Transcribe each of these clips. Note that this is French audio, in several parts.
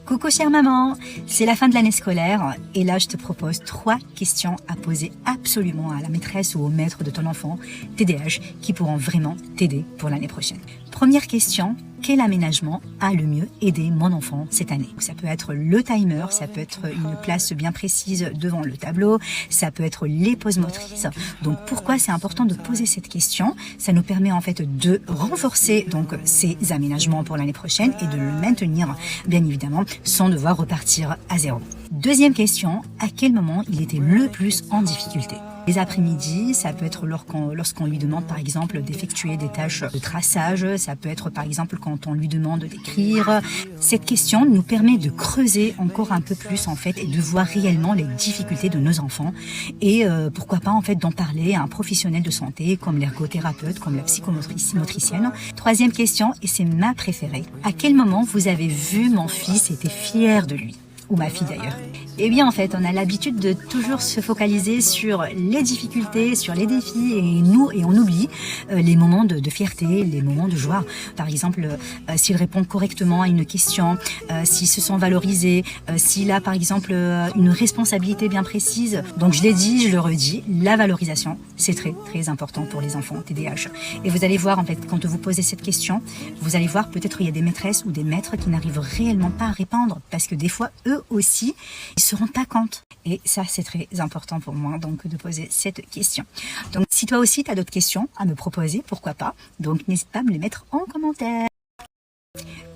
Coucou chère maman, c'est la fin de l'année scolaire et là je te propose 3 questions à poser absolument à la maîtresse ou au maître de ton enfant TDAH qui pourront vraiment t'aider pour l'année prochaine. Première question, quel aménagement a le mieux aidé mon enfant cette année? Ça peut être le timer, ça peut être une place bien précise devant le tableau, ça peut être les pauses motrices. Donc pourquoi c'est important de poser cette question? Ça nous permet en fait de renforcer donc ces aménagements pour l'année prochaine et de le maintenir bien évidemment sans devoir repartir à zéro. Deuxième question, à quel moment il était le plus en difficulté? Les après-midi, ça peut être lorsqu'on lui demande par exemple d'effectuer des tâches de traçage, ça peut être par exemple quand on lui demande d'écrire. Cette question nous permet de creuser encore un peu plus en fait et de voir réellement les difficultés de nos enfants et pourquoi pas en fait d'en parler à un professionnel de santé comme l'ergothérapeute, comme la psychomotricienne. Troisième question, et c'est ma préférée, à quel moment vous avez vu mon fils était fier de lui? Ou ma fille d'ailleurs. Eh bien en fait, on a l'habitude de toujours se focaliser sur les difficultés, sur les défis et on oublie les moments de fierté, les moments de joie. Par exemple, s'il répond correctement à une question, s'il se sent valorisé, s'il a par exemple une responsabilité bien précise. Donc je l'ai dit, je le redis, la valorisation, c'est très très important pour les enfants TDAH. Et vous allez voir en fait, quand vous posez cette question, vous allez voir peut-être il y a des maîtresses ou des maîtres qui n'arrivent réellement pas à répondre parce que des fois, eux aussi, ils se rendent pas compte. Et ça, c'est très important pour moi, donc, de poser cette question. Donc, si toi aussi, tu as d'autres questions à me proposer, pourquoi pas. Donc, n'hésite pas à me les mettre en commentaire.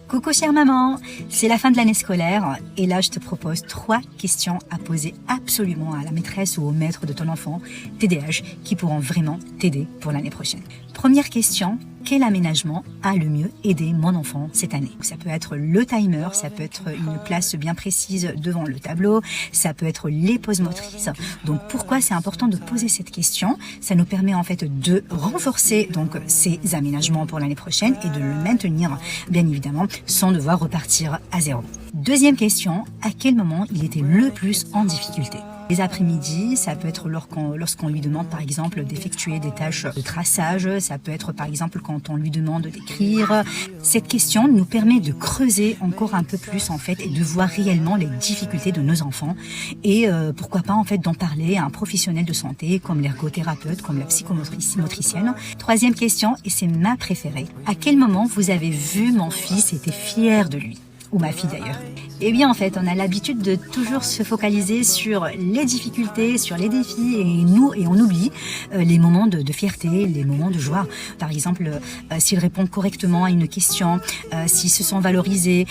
Coucou chère maman, c'est la fin de l'année scolaire et là je te propose 3 questions à poser absolument à la maîtresse ou au maître de ton enfant TDAH qui pourront vraiment t'aider pour l'année prochaine. Première question, quel aménagement a le mieux aidé mon enfant cette année? Ça peut être le timer, ça peut être une place bien précise devant le tableau, ça peut être les pauses motrices. Donc pourquoi c'est important de poser cette question? Ça nous permet en fait de renforcer donc ces aménagements pour l'année prochaine et de le maintenir bien évidemment sans devoir repartir à zéro. Deuxième question, à quel moment il était le plus en difficulté? Les après-midi, ça peut être lorsqu'on lui demande par exemple d'effectuer des tâches de traçage, ça peut être par exemple quand on lui demande d'écrire. Cette question nous permet de creuser encore un peu plus en fait et de voir réellement les difficultés de nos enfants et pourquoi pas en fait d'en parler à un professionnel de santé comme l'ergothérapeute, comme la psychomotricienne. Troisième question, et c'est ma préférée, à quel moment vous avez vu mon fils était fier de lui? Ou ma fille d'ailleurs. Eh bien en fait, on a l'habitude de toujours se focaliser sur les difficultés, sur les défis et on oublie les moments de fierté, les moments de joie. Par exemple, s'il répond correctement à une question, s'il se sent valorisé,